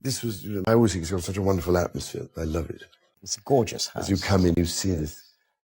This was, I always think it's got such a wonderful atmosphere. I love it. It's a gorgeous house. As you come in, you see this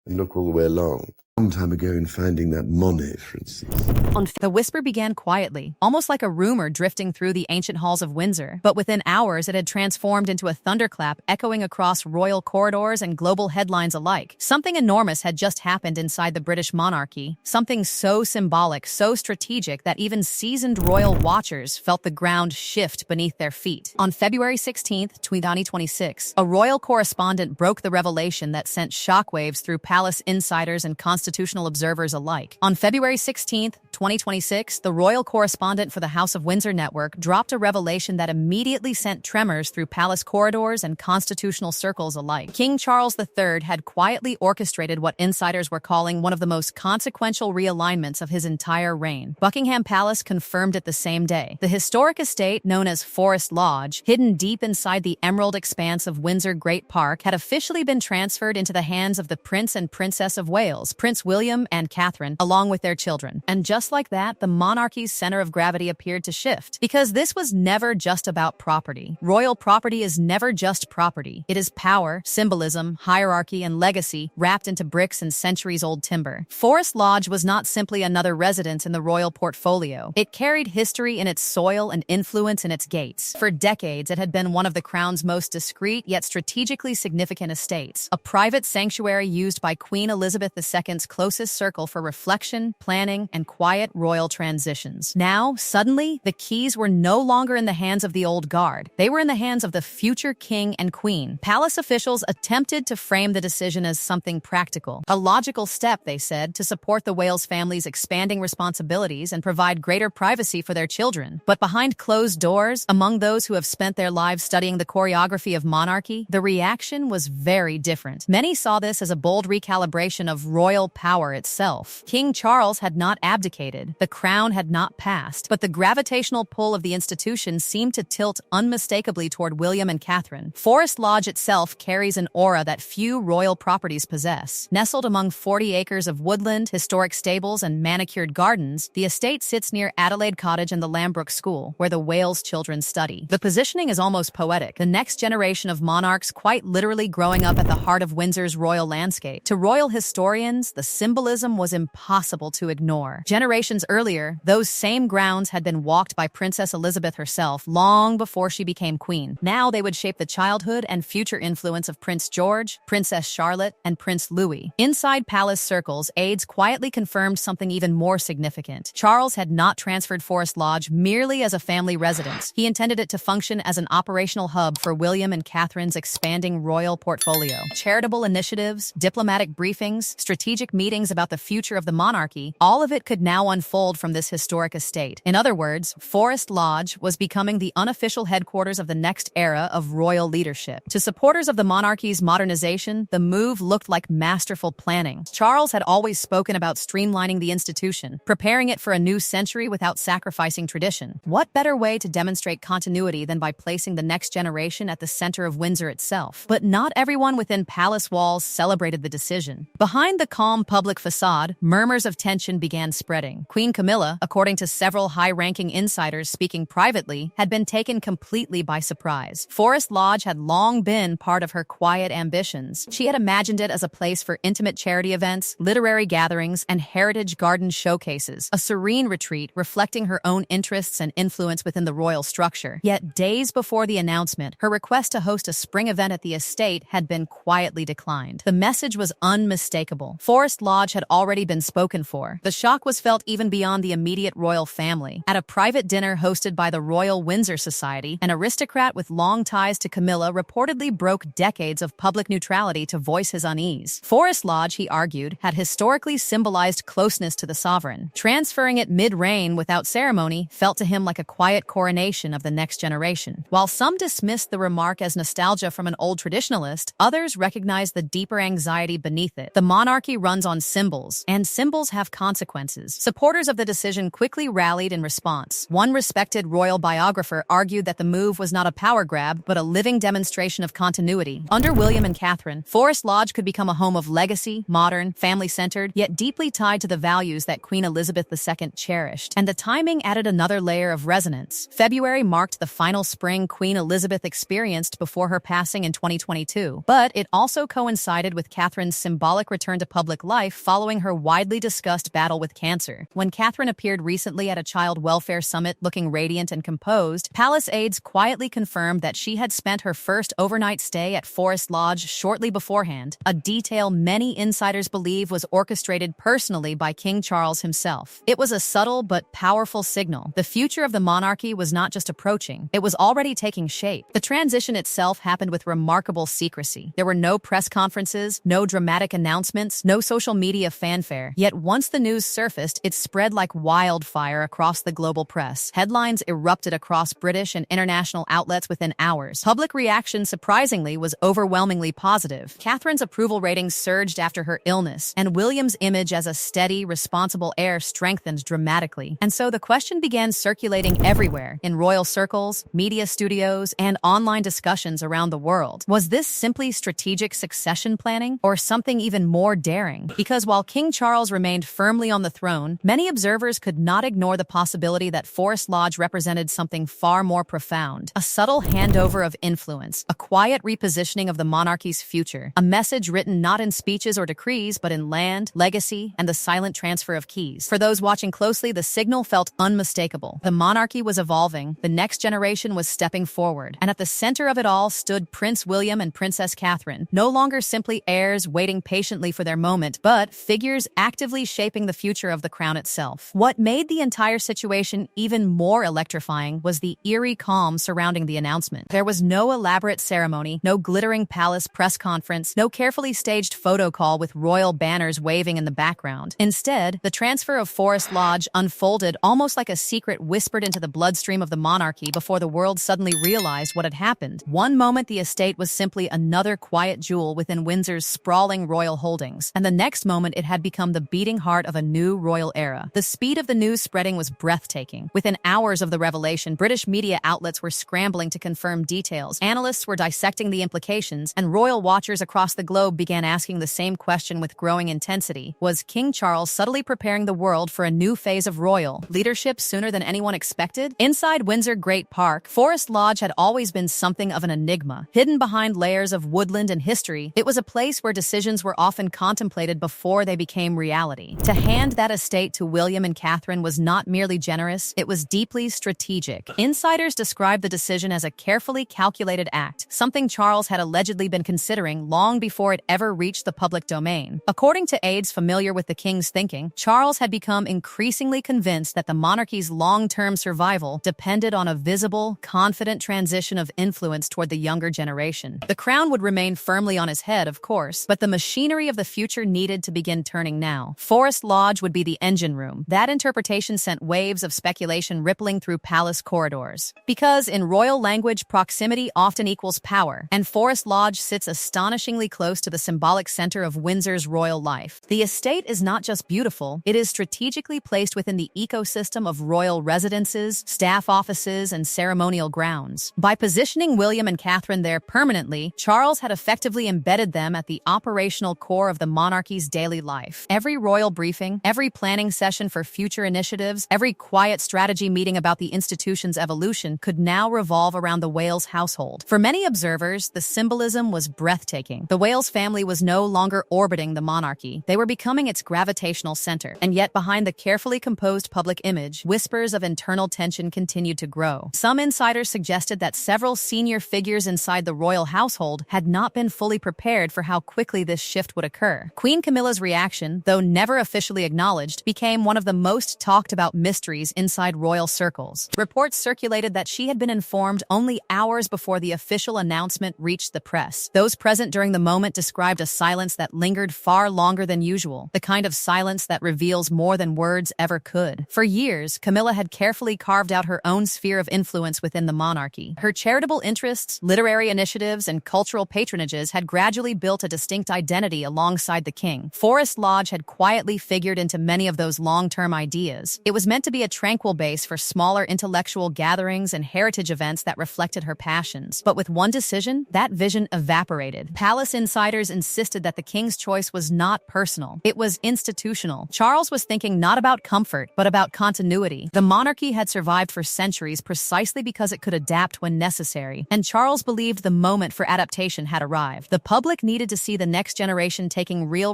and look all the way along. A long time ago in finding that Monet, for instance. The whisper began quietly, almost like a rumor drifting through the ancient halls of Windsor. But within hours, it had transformed into a thunderclap echoing across royal corridors and global headlines alike. Something enormous had just happened inside the British monarchy. Something so symbolic, so strategic that even seasoned royal watchers felt the ground shift beneath their feet. On February 16th, 2026, a royal correspondent broke the revelation that sent shockwaves through palace insiders and constitutional observers alike. On February 16th, 2026, the royal correspondent for the House of Windsor network dropped a revelation that immediately sent tremors through palace corridors and constitutional circles alike. King Charles III had quietly orchestrated what insiders were calling one of the most consequential realignments of his entire reign. Buckingham Palace confirmed it the same day. The historic estate, known as Forest Lodge, hidden deep inside the emerald expanse of Windsor Great Park, had officially been transferred into the hands of the Prince and Princess of Wales, Prince William and Catherine, along with their children. And just like that, the monarchy's center of gravity appeared to shift. Because this was never just about property. Royal property is never just property. It is power, symbolism, hierarchy, and legacy wrapped into bricks and centuries-old timber. Forest Lodge was not simply another residence in the royal portfolio. It carried history in its soil and influence in its gates. For decades, it had been one of the crown's most discreet yet strategically significant estates, a private sanctuary used by Queen Elizabeth II's closest circle for reflection, planning, and quiet royal transitions. Now, suddenly, the keys were no longer in the hands of the old guard. They were in the hands of the future king and queen. Palace officials attempted to frame the decision as something practical. A logical step, they said, to support the Wales family's expanding responsibilities and provide greater privacy for their children. But behind closed doors, among those who have spent their lives studying the choreography of monarchy, the reaction was very different. Many saw this as a bold recalibration of royal power itself. King Charles had not abdicated, the crown had not passed, but the gravitational pull of the institution seemed to tilt unmistakably toward William and Catherine. Forest Lodge itself carries an aura that few royal properties possess. Nestled among 40 acres of woodland, historic stables, and manicured gardens, the estate sits near Adelaide Cottage and the Lambrook School, where the Wales children study. The positioning is almost poetic, the next generation of monarchs quite literally growing up at the heart of Windsor's royal landscape. To royal historians, the symbolism was impossible to ignore. Generations earlier, those same grounds had been walked by Princess Elizabeth herself long before she became queen. Now they would shape the childhood and future influence of Prince George, Princess Charlotte, and Prince Louis. Inside palace circles, aides quietly confirmed something even more significant. Charles had not transferred Forest Lodge merely as a family residence. He intended it to function as an operational hub for William and Catherine's expanding royal portfolio. Charitable initiatives, diplomatic briefings, strategic meetings about the future of the monarchy, all of it could now unfold from this historic estate. In other words, Forest Lodge was becoming the unofficial headquarters of the next era of royal leadership. To supporters of the monarchy's modernization, the move looked like masterful planning. Charles had always spoken about streamlining the institution, preparing it for a new century without sacrificing tradition. What better way to demonstrate continuity than by placing the next generation at the center of Windsor itself? But not everyone within palace walls celebrated the decision. Behind the calm public facade, murmurs of tension began spreading. Queen Camilla, according to several high-ranking insiders speaking privately, had been taken completely by surprise. Forest Lodge had long been part of her quiet ambitions. She had imagined it as a place for intimate charity events, literary gatherings, and heritage garden showcases, a serene retreat reflecting her own interests and influence within the royal structure. Yet days before the announcement, her request to host a spring event at the estate had been quietly declined. The message was unmistakable. Forest Lodge had already been spoken for. The shock was felt even beyond the immediate royal family. At a private dinner hosted by the Royal Windsor Society, an aristocrat with long ties to Camilla reportedly broke decades of public neutrality to voice his unease. Forest Lodge, he argued, had historically symbolized closeness to the sovereign. Transferring it mid-reign without ceremony felt to him like a quiet coronation of the next generation. While some dismissed the remark as nostalgia from an old traditionalist, others recognized the deeper anxiety beneath it. The monarchy runs on symbols, and symbols have consequences. Supporters of the decision quickly rallied in response. One respected royal biographer argued that the move was not a power grab, but a living demonstration of continuity. Under William and Catherine, Forest Lodge could become a home of legacy, modern, family-centered, yet deeply tied to the values that Queen Elizabeth II cherished. And the timing added another layer of resonance. February marked the final spring Queen Elizabeth experienced before her passing in 2022, but it also coincided with Catherine's symbolic return to public life following her widely discussed battle with cancer. When Catherine appeared recently at a child welfare summit looking radiant and composed, palace aides quietly confirmed that she had spent her first overnight stay at Forest Lodge shortly beforehand, a detail many insiders believe was orchestrated personally by King Charles himself. It was a subtle but powerful signal. The future of the monarchy was not just approaching, it was already taking shape. The transition itself happened with remarkable secrecy. There were no press conferences, no dramatic announcements, no social media fanfare. Yet once the news surfaced, it spread like wildfire across the global press. Headlines erupted across British and international outlets within hours. Public reaction, surprisingly, was overwhelmingly positive. Catherine's approval ratings surged after her illness, and William's image as a steady, responsible heir strengthened dramatically. And so the question began circulating everywhere, in royal circles, media studios, and online discussions around the world. Was this simply strategic succession planning, or something even more daring? Because while King Charles remained firmly on the throne, many observers could not ignore the possibility that Forest Lodge represented something far more profound. A subtle handover of influence, a quiet repositioning of the monarchy's future, a message written not in speeches or decrees, but in land, legacy, and the silent transfer of keys. For those watching closely, the signal felt unmistakable. The monarchy was evolving, the next generation was stepping forward, and at the center of it all stood Prince William and Princess Catherine, no longer simply heirs waiting patiently for their moment, but figures actively shaping the future of the crown itself. What made the entire situation even more electrifying was the eerie calm surrounding the announcement. There was no elaborate ceremony, no glittering palace press conference, no carefully staged photo call with royal banners waving in the background. Instead, the transfer of Forest Lodge unfolded almost like a secret whispered into the bloodstream of the monarchy before the world suddenly realized what had happened. One moment the estate was simply another quiet jewel within Windsor's sprawling royal holdings, and the next moment it had become the beating heart of a new royal era. The speed of the news spreading was breathtaking. Within hours of the revelation, British media outlets were scrambling to confirm details. Analysts were dissecting the implications, and royal watchers across the globe began asking the same question with growing intensity. Was King Charles subtly preparing the world for a new phase of royal leadership sooner than anyone expected? Inside Windsor Great Park, Forest Lodge had always been something of an enigma. Hidden behind layers of woodland and history, it was a place where decisions were often contemplated before they became reality. To hand that estate to William and Catherine was not merely generous, it was deeply strategic. Insiders described the decision as a carefully calculated act, something Charles had allegedly been considering long before it ever reached the public domain. According to aides familiar with the king's thinking, Charles had become increasingly convinced that the monarchy's long-term survival depended on a visible, confident transition of influence toward the younger generation. The crown would remain firmly on his head, of course, but the machinery of the future needed to begin turning now. Forest Lodge would be the engine room. That interpretation sent waves of speculation rippling through palace corridors. Because in royal language, proximity often equals power, and Forest Lodge sits astonishingly close to the symbolic center of Windsor's royal life. The estate is not just beautiful, it is strategically placed within the ecosystem of royal residences, staff offices, and ceremonial grounds. By positioning William and Catherine there permanently, Charles had effectively embedded them at the operational core of the monarchy's daily life. Every royal briefing, every planning session for future initiatives, every quiet strategy meeting about the institution's evolution could now revolve around the Wales household. For many observers, the symbolism was breathtaking. The Wales family was no longer orbiting the monarchy. They were becoming its gravitational center. And yet behind the carefully composed public image, whispers of internal tension continued to grow. Some insiders suggested that several senior figures inside the royal household had not been fully prepared for how quickly this shift would occur. Queen Camilla's reaction, though never officially acknowledged, became one of the most talked about mysteries inside royal circles. Reports circulated that she had been informed only hours before the official announcement reached the press. Those present during the moment described a silence that lingered far longer than usual, the kind of silence that reveals more than words ever could. For years, Camilla had carefully carved out her own sphere of influence within the monarchy. Her charitable interests, literary initiatives, and cultural patronages had gradually built a distinct identity alongside the king. Forest Lodge had quietly figured into many of of those long-term ideas. It was meant to be a tranquil base for smaller intellectual gatherings and heritage events that reflected her passions. But with one decision, that vision evaporated. Palace insiders insisted that the king's choice was not personal. It was institutional. Charles was thinking not about comfort, but about continuity. The monarchy had survived for centuries precisely because it could adapt when necessary, and Charles believed the moment for adaptation had arrived. The public needed to see the next generation taking real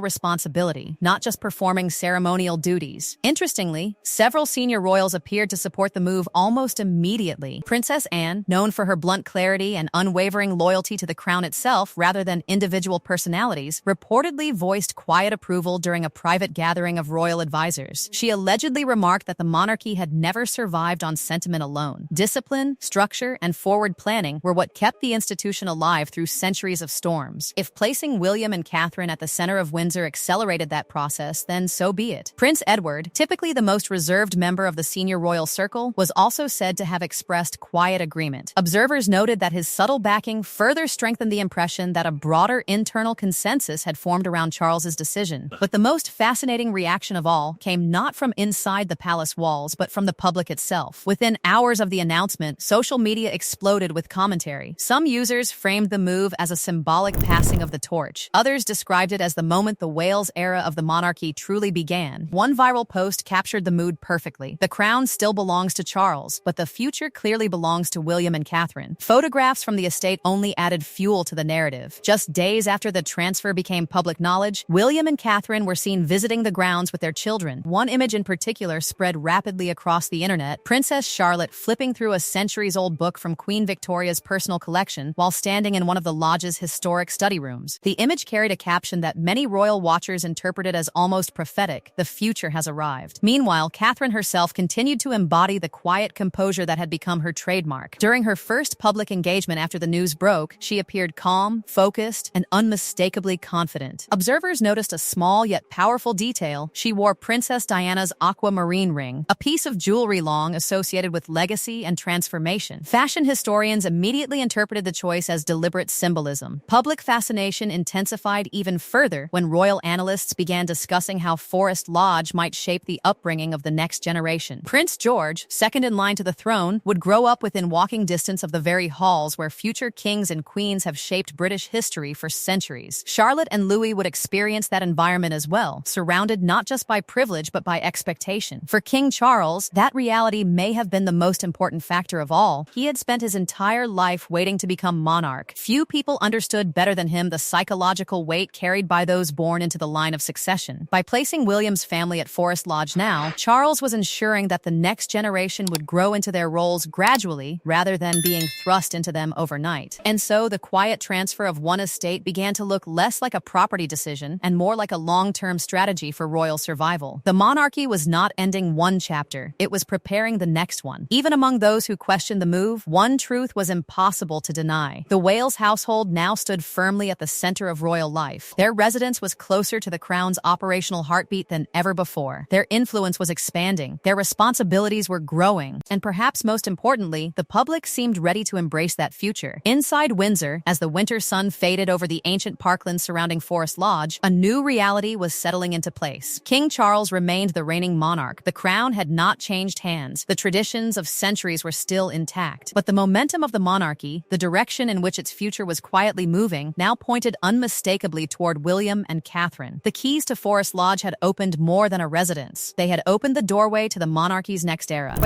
responsibility, not just performing ceremonial duties. Interestingly, several senior royals appeared to support the move almost immediately. Princess Anne, known for her blunt clarity and unwavering loyalty to the crown itself rather than individual personalities, reportedly voiced quiet approval during a private gathering of royal advisors. She allegedly remarked that the monarchy had never survived on sentiment alone. Discipline, structure, and forward planning were what kept the institution alive through centuries of storms. If placing William and Catherine at the center of Windsor accelerated that process, then so be it. Prince Edward, typically the most reserved member of the senior royal circle, was also said to have expressed quiet agreement. Observers noted that his subtle backing further strengthened the impression that a broader internal consensus had formed around Charles's decision. But the most fascinating reaction of all came not from inside the palace walls, but from the public itself. Within hours of the announcement, social media exploded with commentary. Some users framed the move as a symbolic passing of the torch. Others described it as the moment the Wales era of the monarchy truly began. One viral post captured the mood perfectly. The crown still belongs to Charles, but the future clearly belongs to William and Catherine. Photographs from the estate only added fuel to the narrative. Just days after the transfer became public knowledge, William and Catherine were seen visiting the grounds with their children. One image in particular spread rapidly across the internet: Princess Charlotte flipping through a centuries-old book from Queen Victoria's personal collection while standing in one of the lodge's historic study rooms. The image carried a caption that many royal watchers interpreted as almost prophetic: "The future has arrived." Meanwhile, Catherine herself continued to embody the quiet composure that had become her trademark. During her first public engagement after the news broke, she appeared calm, focused, and unmistakably confident. Observers noticed a small yet powerful detail: she wore Princess Diana's aquamarine ring, a piece of jewelry long associated with legacy and transformation. Fashion historians immediately interpreted the choice as deliberate symbolism. Public fascination intensified even further when royal analysts began discussing how Forest Lodge might shape the upbringing of the next generation. Prince George, second in line to the throne, would grow up within walking distance of the very halls where future kings and queens have shaped British history for centuries. Charlotte and Louis would experience that environment as well, surrounded not just by privilege but by expectation. For King Charles, that reality may have been the most important factor of all. He had spent his entire life waiting to become monarch. Few people understood better than him the psychological weight carried by those born into the line of succession. By placing William's family at Forest Lodge now, Charles was ensuring that the next generation would grow into their roles gradually rather than being thrust into them overnight. And so the quiet transfer of one estate began to look less like a property decision and more like a long-term strategy for royal survival. The monarchy was not ending one chapter, it was preparing the next one. Even among those who questioned the move, one truth was impossible to deny: the Wales household now stood firmly at the center of royal life. Their residence was closer to the crown's operational heartbeat than ever before. Their influence was expanding, their responsibilities were growing, and perhaps most importantly, the public seemed ready to embrace that future. Inside Windsor, as the winter sun faded over the ancient parklands surrounding Forest Lodge, a new reality was settling into place. King Charles remained the reigning monarch. The crown had not changed hands. The traditions of centuries were still intact. But the momentum of the monarchy, the direction in which its future was quietly moving, now pointed unmistakably toward William and Catherine. The keys to Forest Lodge had opened more than a residence. They had opened the doorway to the monarchy's next era.